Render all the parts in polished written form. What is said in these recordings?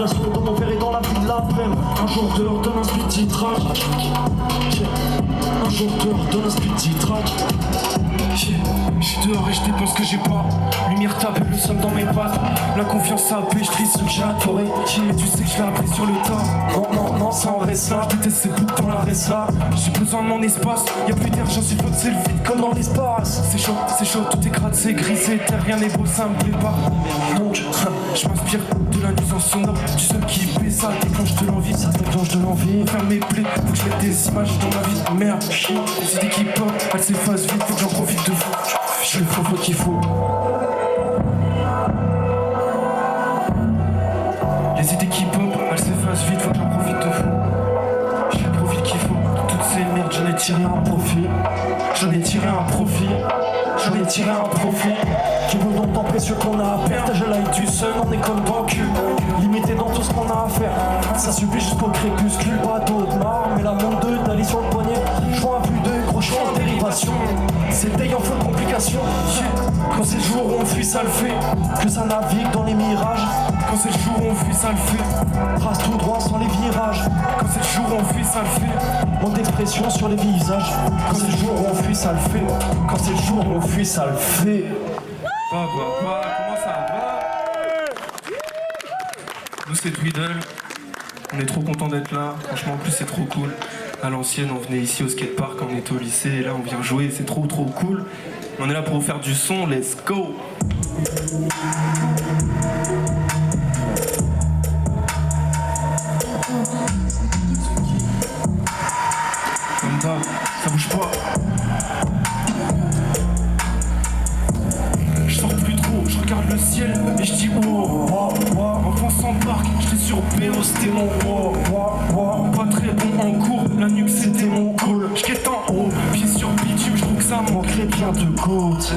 Glaçon dans mon verre et dans la vie de l'après-midi. Un jour te leur donne un speedy track. Un jour te leur donne un speedy track. J'suis dehors et j'dépense ce que j'ai pas. Lumière tape, le somme dans mes pattes. La confiance a pêche, j'trie ce que j'ai adoré. Et tu sais que j'l'ai appris sur le tas. Non, ça en reste là. J'déteste ces boucles dans la reste là. J'ai besoin de mon espace. Y'a plus d'air, j'en suis faut que c'est le vide comme dans l'espace. C'est chaud, tout est crade, c'est gris, c'est terre, rien n'est beau, ça me plaît pas. Donc, j'm'inspire de la nuisance sonore. Du seul qui paie, ça déclenche de l'envie. Ça déclenche de l'envie. Faire mes plaies, faut que je mette des images dans ma vie. Merde, les idées qui pop, elles s'effacent vite, faut que j'en profite de vous. Je le faut qu'il faut. Les idées qui pop, elles s'effacent vite, faut que j'en profite de vous. J'ai le profil qu'il faut. Toutes ces merdes, j'en ai tiré un profit. J'en ai tiré un profit. J'en ai tiré un profit. Qui vaut donc temps précieux qu'on a à perdre. Je like du sun, on est comme dans le cul. Limité dans tout ce qu'on a à faire. Ça suffit jusqu'au crépuscule. Pas d'autre marre, mais la montre de d'aller sur le poignet. Je vois un plus de gros choix en dérivation. C'est day en feu de complications. Quand c'est le jour où on fuit, ça le fait. Que ça navigue dans les mirages. Quand c'est le jour où on fuit, ça le fait. Trace tout droit sans les virages. Quand c'est le jour où on fuit, ça le fait. Manque d'expression sur les visages. Quand c'est le jour où on fuit, ça le fait. Quand c'est le jour où on fuit, ça le fait. Comment ça va? Nous c'est Twiddle. On est trop content d'être là. Franchement, en plus c'est trop cool. À l'ancienne, on venait ici au skatepark quand on était au lycée. Et là, on vient jouer. C'est trop cool. On est là pour vous faire du son. Let's go! Comme ça bouge pas. Je sors plus trop, je regarde le ciel et je dis oh. Enfant sans parc, j'étais sur BO, c'était mon pas très bon en cours, la nuque c'était mon call. J'quête en haut, pied sur bitume, je trouve que ça manquerait bien de côte.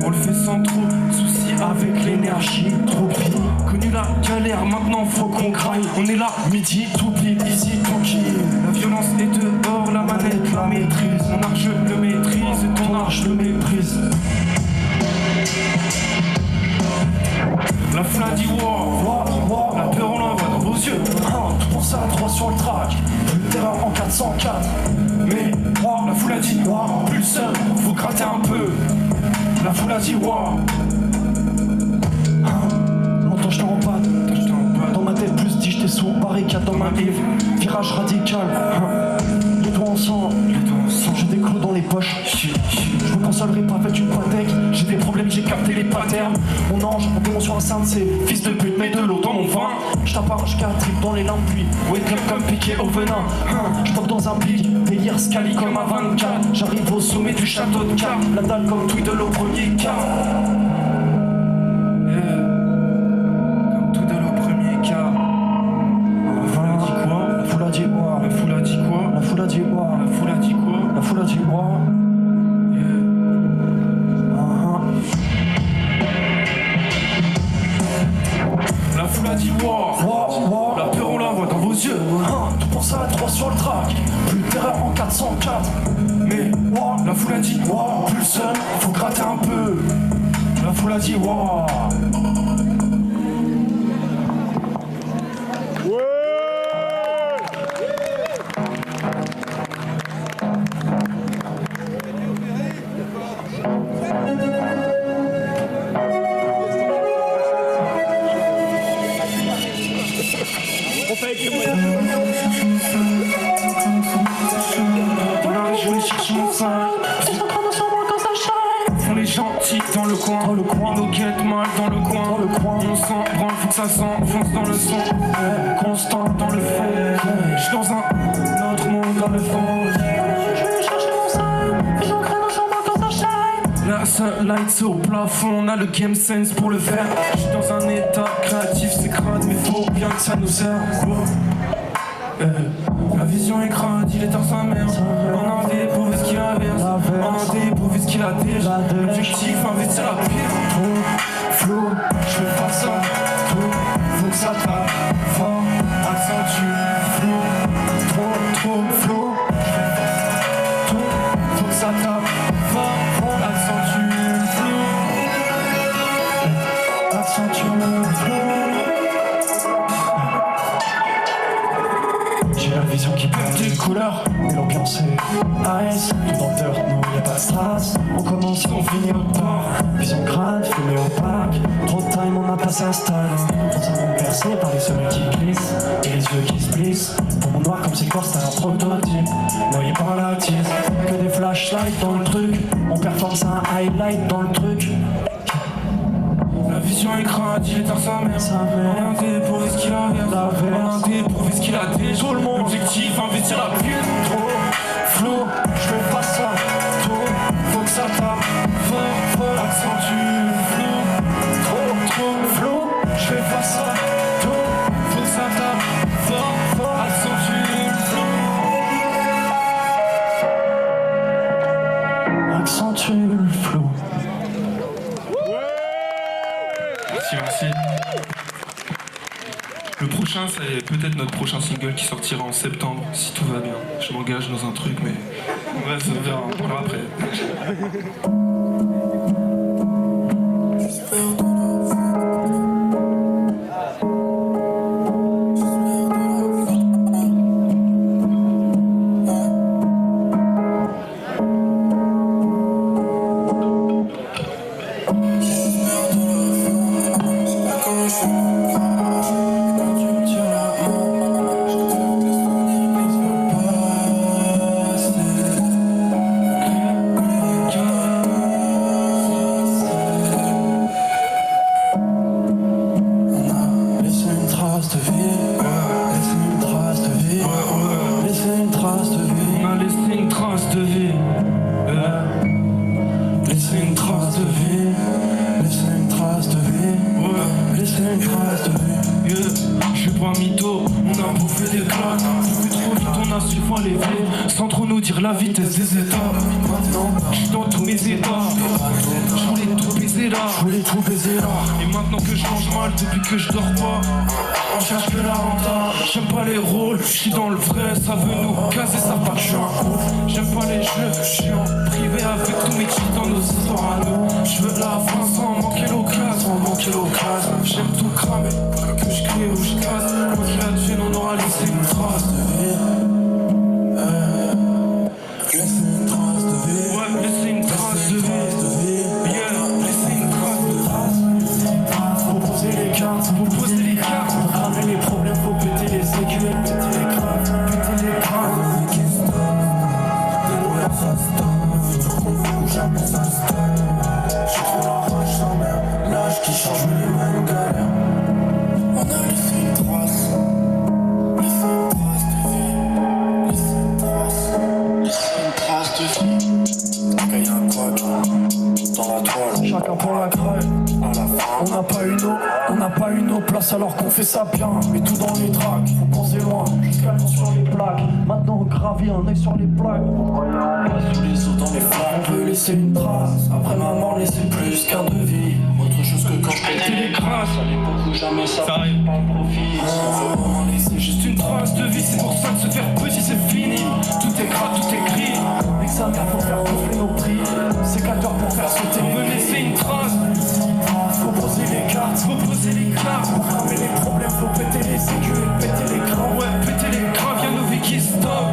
On le fait sans trop de soucis avec l'énergie, trop pire. Connu la galère, maintenant faut qu'on graille. On est là, midi, tout plie, easy, tranquille. La violence est dehors, la manette la maîtrise. Mon art je le maîtrise et ton art je le méprise. La fla dit wow, la peur on l'envoie dans vos yeux. Tout pour ça, 3 sur le track. Plus de terrain en 404. Mais la foule a dit plus le seul, faut gratter un peu. La foule a dit longtemps je t'en empate. Dans ma tête plus dit j'étais sous barricade dans ma rive. Virage radical. Les doigts ensemble, j'ai des clous dans les poches. Je me consolerai pas, faites une patek. J'ai des problèmes, j'ai capté les patterns. Mon ange, mon démon sur un sein de ses fils de pute, mets de l'eau dans mon vin. J't'apparge 4 tripes dans les lampes, puis wake up comme piqué au venin. J'pop dans un pic, délire scali comme à 24. J'arrive au sommet du château de Cap, la dalle comme Twiddle au premier quart. La peur on la voit dans vos yeux. Tout pour ça, 3 sur le track. Plus de terreur en 404. Mais la foule a dit plus le seul, faut gratter un peu. La foule a dit dans le coin, nos guettes mal dans le coin, on s'en branle, faut que ça s'enfonce dans le son, constant dans le fond, j'suis dans un autre monde dans le fond. Je vais chercher mon sein, ils ont créé nos chambres quand ça shine. La sunlight c'est au plafond, on a le game sense pour le faire. J'suis dans un état créatif, c'est crade, mais faut bien que ça nous serve. La vision est crade, il est dans sa merde. En indé pour ce qu'il inverse. En indé pour ce qu'il a déjà. L'objectif, investir la pire. Flow, je fais pas ça. Faut que ça tape fort. Accentue, flow. Trop, flow. Faut que ça tape fort. Accentue, flow. Accentue, flow. couleurs, et l'ambiance est AS, tout dans le dirt, non y'a pas de strass. On commence et on finit au port, vision crade, fumée au parc. Trop de time, on a passé un stade. Dans un monde percé par les sommets qui glissent, et les yeux qui se plissent. Pour mon noir comme c'est corps, c'est un prototype, noyé par la tise. Que des flashlights dans le truc, on performe c'est un highlight dans le truc. La vision est crade, il est tard sa mère. Orienté pour ce qu'il a, orienté pour ce qu'il a déjà. Tout le monde. Objectif, investir la pute. Trop flou, je fais pas ça. Tout, faut que ça tape. Fort, Accentue le flou. trop flou, je fais pas ça. Tout, Faut que ça tape. Fort, accentue le flou. accentue le flou. Merci. Le prochain, c'est peut-être notre prochain single qui sortira en septembre, si tout va bien. Je m'engage dans un truc, mais bref, on verra, on parlera après. Je suis pas un mytho, on a bouffé des claques. Beaucoup trop vite, on a su voir les vies sans trop nous dire la vitesse des étapes. Maintenant, je suis dans tous mes états. Je voulais tout baiser là. Et maintenant que je mange mal depuis que je dors pas, on cherche que la renta. J'aime pas les rôles, je suis dans le vrai. Ça veut nous casser, ça part, je suis un ouf. J'aime pas les jeux, je suis en privé avec tous mes cheats dans nos histoires à nous. Je veux la fin sans manquer l'occasion. J'aime tout cramer, que je crie ou je casse. Quoi qu'il advienne, on aura laissé une trace de vie. Laisser une trace de vie. Ouais, laisser une trace de vie. Yeah, laisser une trace de vie. Faut poser les cartes, Faut poser les cartes. faut cramer les problèmes, faut péter les aiguilles, péter les crânes, péter les crânes. Qui stop, ouais ça stop, le futur qu'on veut ou jamais ça stop. J'ai trop la rage sa mère, l'âge qui change mais les mêmes galères. On a laissé une trace, laissé une trace de vie, laissé une trace de vie. Quand y'a un couac dans la toile, Chacun pour la crève. à la fin. On n'a pas une eau place alors qu'on fait ça bien. Mais tout dans les tracks, faut penser loin, jusqu'à l'eau sur les plaques. Maintenant on gravit un œil sur les plaques. Sous les eaux dans les flammes, On veut laisser une trace, après ma mort laisser plus qu'un devis. Autre chose que quand je Péter les crasses, à l'époque où jamais ça ça arrive. pas profit. On veut vraiment laisser C'est juste une trace de vie, c'est pour ça que se faire petit c'est fini. Tout est gras, tout est gris. avec sa mère faut faire gonfler nos prix. Sécateur pour faire sauter On veut les laisser une trace, Faut poser les cartes, faut poser les cartes. faut cramer les problèmes, faut péter les sécures, péter les crans. Ouais, péter les graves, y'a nos vies qui stop.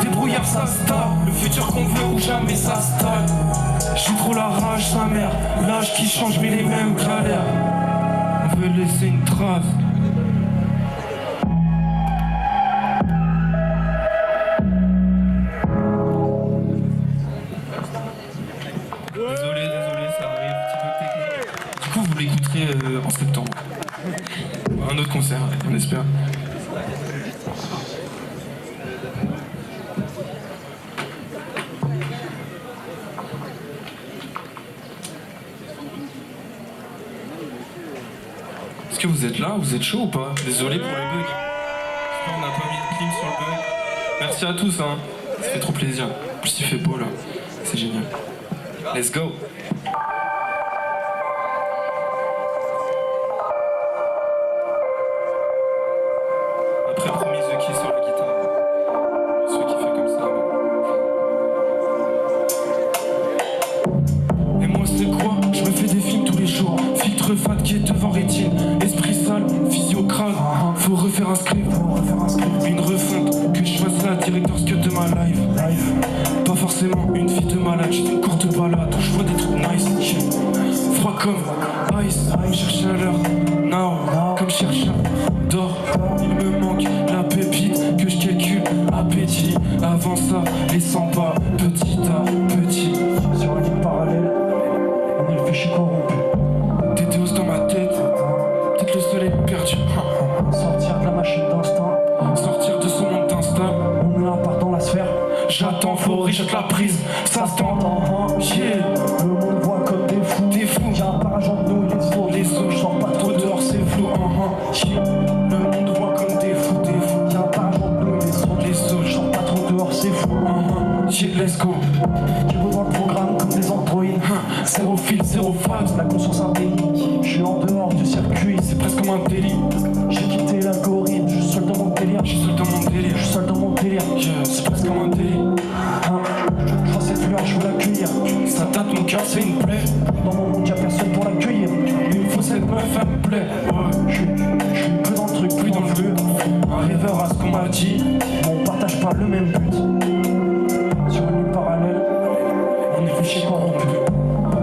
Débrouillard ça stop, le futur qu'on veut ou jamais ça stop. J'ai trop la rage sa mère, l'âge qui change mais les mêmes galères. On veut laisser une trace. Désolé, ça arrive, un petit peu technique. Du coup, vous l'écouterez en septembre. Un autre concert, on espère. Est-ce que vous êtes là? Vous êtes chaud ou pas? Désolé pour les bugs. J'espère qu'on n'a pas mis de clim sur le bug. Merci à tous, hein. Ça fait trop plaisir. En plus, il fait beau là. C'est génial. Let's go! Après, promis, The Key sur la guitare. Celui qui fait comme ça. Et moi, c'est quoi? Je me fais des films tous les jours. Filtre fat qui est devant rétine. Esprit sale, physio crâne. Faut refaire un script, une refonte, que je fasse la director's cut de ma life. Pas forcément une vie de malade, juste une courte balade où je vois des trucs nice. Froid comme ice, cherche à l'heure, now, comme chercheur d'or. Il me manque la pépite que je calcule, appétit. Avant ça, les 100 pas, petit à petit. Sur une ligne parallèle, on est le fichier corrompu. Des doses dans ma tête, peut-être le soleil perdu. Sortir de la machine d'instinct, Sortir de ce monde d'instinct. on est un part dans la sphère. J'attends, faut jette la prise, ça se tente. Yeah, Le monde voit comme des fous. des fous, Y'a un parage entre nous et les autres. les autres, Je sors pas trop dehors, c'est flou. Yeah, le monde voit comme des fous, des fous. Y'a un parage entre nous et les autres. Les autres, Je sors pas trop dehors, c'est flou. yeah, let's go. Qui revoit le programme comme des androïdes. Zéro fil, zéro phase, La conscience un délit. Je suis en dehors du circuit. c'est presque comme un délit. J'ai quitté l'algorithme. Je suis seul dans mon délire. Je suis seul dans mon délire. Je suis seul dans mon délire. Yeah, c'est presque comme un délit. Je vois cette fleur, je veux l'accueillir. Ça tâte mon cœur, c'est une plaie. Dans mon monde, y'a personne pour l'accueillir. Il me faut cette meuf, elle me plaît. Ouais, Je suis plus dans le truc, plus dans le flux. Un rêveur à ce qu'on m'a dit. Mais on partage pas le même but. Sur une ligne parallèle, On est fiché corrompu.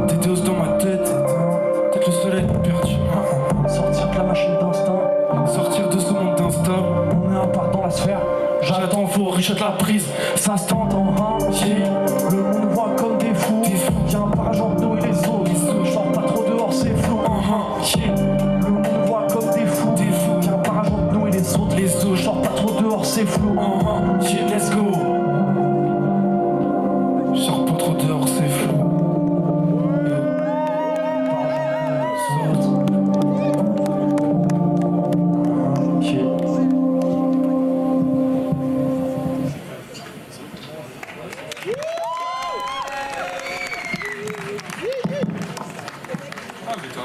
Des doses dans ma tête, peut-être le soleil perdu. sortir de la machine d'instinct. Sortir de ce monde d'instable. On est un part dans la sphère. J'attends, faut richette la prise, ça se tente. Yeah, Le monde voit comme des fous. des fous. Y'a un parage entre nous et les autres. Je sors pas trop dehors, c'est flou. Yeah, Le monde voit comme des fous. des fous. Y'a un parage entre nous et les autres. Les autres, Je sors pas trop dehors, c'est flou. yeah, let's go.